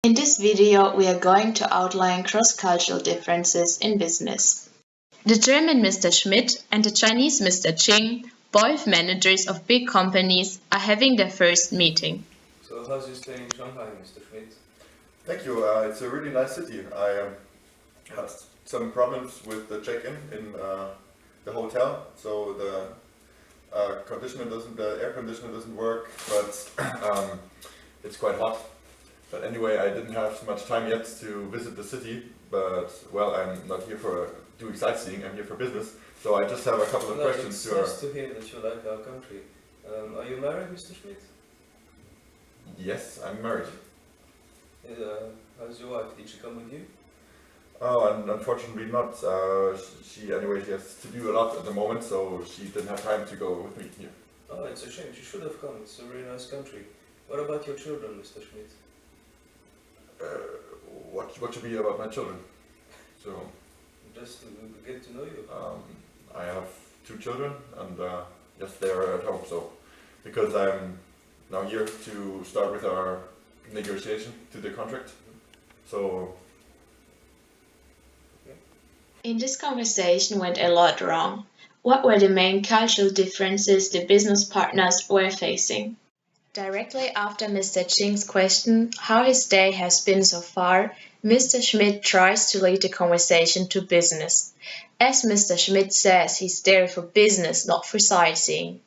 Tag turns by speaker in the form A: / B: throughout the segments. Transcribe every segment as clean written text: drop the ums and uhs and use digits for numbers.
A: In this video, we are going to outline cross-cultural differences in business. The German Mr. Schmidt and the Chinese Mr. Ching, both managers of big companies, are having their first meeting.
B: So how's your stay in Shanghai, Mr. Schmidt?
C: Thank you. It's a really nice city. I had some problems with the check-in in the hotel, so the air conditioner doesn't work, but it's quite hot. But anyway, I didn't have much time yet to visit the city, but well, I'm not here for doing sightseeing, I'm here for business. So I just have a couple of questions to
B: It's nice to hear that you like our country. Are you married, Mr. Schmidt?
C: Yes, I'm married.
B: How's your wife? Did she come with you?
C: Oh, and unfortunately not. She has to do a lot at the moment, so she didn't have time to go with me here.
B: Oh, it's a shame. She should have come. It's a really nice country. What about your children, Mr. Schmidt?
C: What should be about my children? So,
B: Just to get to know you.
C: I have 2 children, and yes, they are at home. So, because I'm now here to start with our negotiation to the contract. So.
A: In this conversation went a lot wrong. What were the main cultural differences the business partners were facing? Directly after Mr. Ching's question how his day has been so far, Mr. Schmidt tries to lead the conversation to business. As Mr. Schmidt says, he's there for business, not for sightseeing.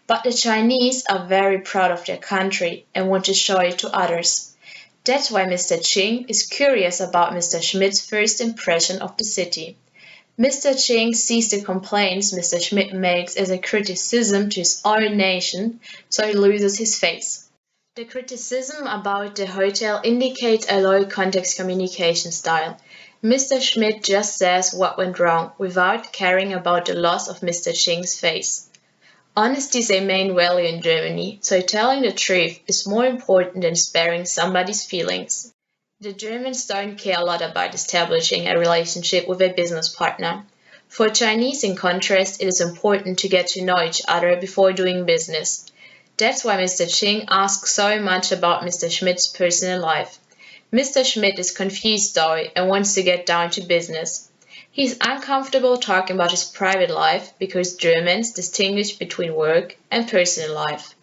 A: But the Chinese are very proud of their country and want to show it to others. That's why Mr. Ching is curious about Mr. Schmidt's first impression of the city. Mr. Ching sees the complaints Mr. Schmidt makes as a criticism to his own nation, so he loses his face. The criticism about the hotel indicates a low context communication style. Mr. Schmidt just says what went wrong without caring about the loss of Mr. Ching's face. Honesty is a main value in Germany, so telling the truth is more important than sparing somebody's feelings. The Germans don't care a lot about establishing a relationship with a business partner. For Chinese, in contrast, it is important to get to know each other before doing business. That's why Mr. Ching asks so much about Mr. Schmidt's personal life. Mr. Schmidt is confused though and wants to get down to business. He's uncomfortable talking about his private life because Germans distinguish between work and personal life.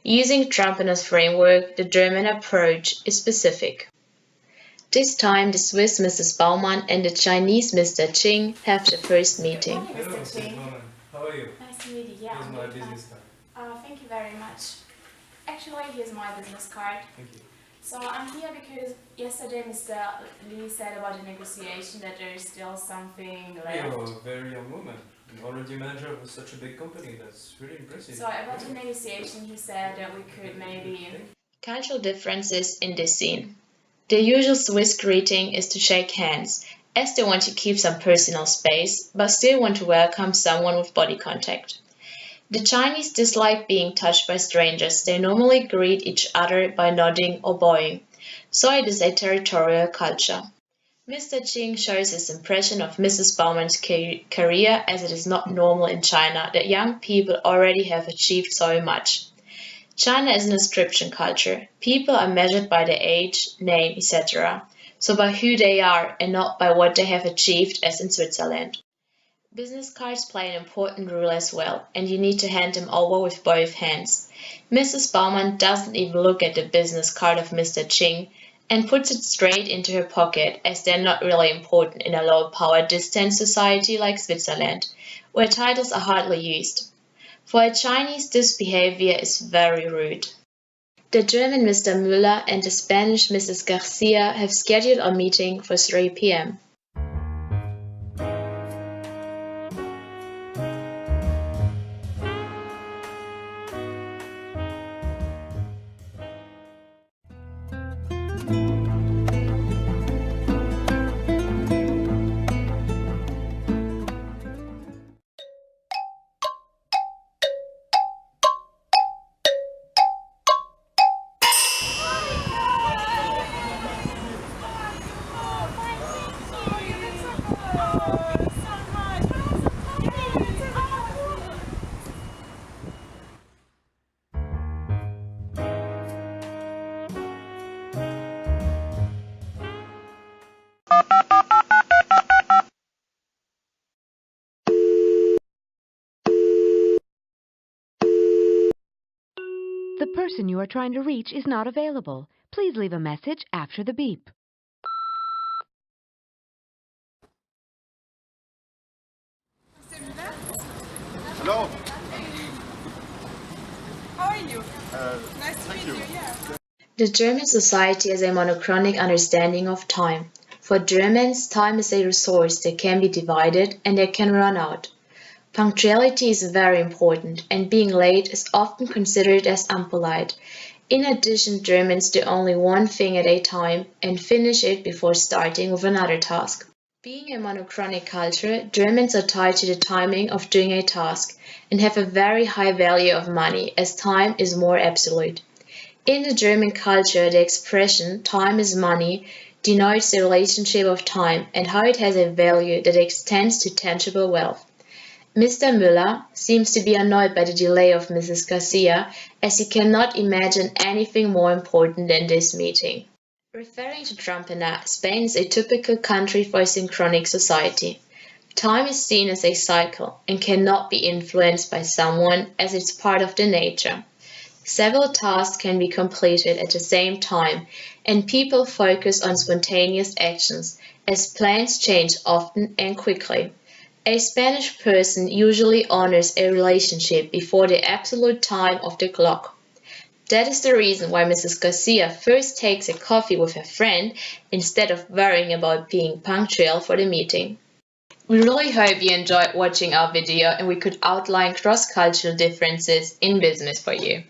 A: Using Trumpeter's framework, the German approach is specific. This time, the Swiss Mrs. Baumann and the Chinese Mr. Ching have the first meeting.
D: Good morning, Mr. Ching.
B: How are you?
D: Nice to meet you. Yeah,
B: Here's
D: I'm
B: my
D: good,
B: business
D: thanks.
B: card.
D: Thank you very much. Actually, here's my business card.
B: Thank you.
D: So I'm here because yesterday Mr. Lee said about the negotiation that there is still something left.
B: You're a very young woman. And already manager of such a big company. That's really impressive.
D: So about the negotiation, he said that we could maybe...
A: Cultural differences in this scene. The usual Swiss greeting is to shake hands, as they want to keep some personal space, but still want to welcome someone with body contact. The Chinese dislike being touched by strangers. They normally greet each other by nodding or bowing, so it is a territorial culture. Mr. Ching shows his impression of Mrs. Baumann's career as it is not normal in China that young people already have achieved so much. China is an inscription culture. People are measured by their age, name, etc., so by who they are and not by what they have achieved as in Switzerland. Business cards play an important role as well, and you need to hand them over with both hands. Mrs. Baumann doesn't even look at the business card of Mr. Ching and puts it straight into her pocket, as they're not really important in a low-power distance society like Switzerland, where titles are hardly used. For a Chinese, this behavior is very rude. The German Mr. Müller and the Spanish Mrs. Garcia have scheduled a meeting for 3 p.m.
E: person you are trying to reach is not available. Please leave a message after the beep.
C: Hello.
F: How are you? Nice to meet you. Yeah.
A: The German society has a monochronic understanding of time. For Germans, time is a resource that can be divided and that can run out. Punctuality is very important, and being late is often considered as unpolite. In addition, Germans do only one thing at a time and finish it before starting with another task. Being a monochronic culture, Germans are tied to the timing of doing a task and have a very high value of money, as time is more absolute. In the German culture, the expression "time is money" denotes the relationship of time and how it has a value that extends to tangible wealth. Mr. Müller seems to be annoyed by the delay of Mrs. Garcia, as he cannot imagine anything more important than this meeting. Referring to Trumpena, Spain is a typical country for a synchronic society. Time is seen as a cycle and cannot be influenced by someone, as it's part of the nature. Several tasks can be completed at the same time, and people focus on spontaneous actions, as plans change often and quickly. A Spanish person usually honors a relationship before the absolute time of the clock. That is the reason why Mrs. Garcia first takes a coffee with her friend instead of worrying about being punctual for the meeting. We really hope you enjoyed watching our video and we could outline cross-cultural differences in business for you.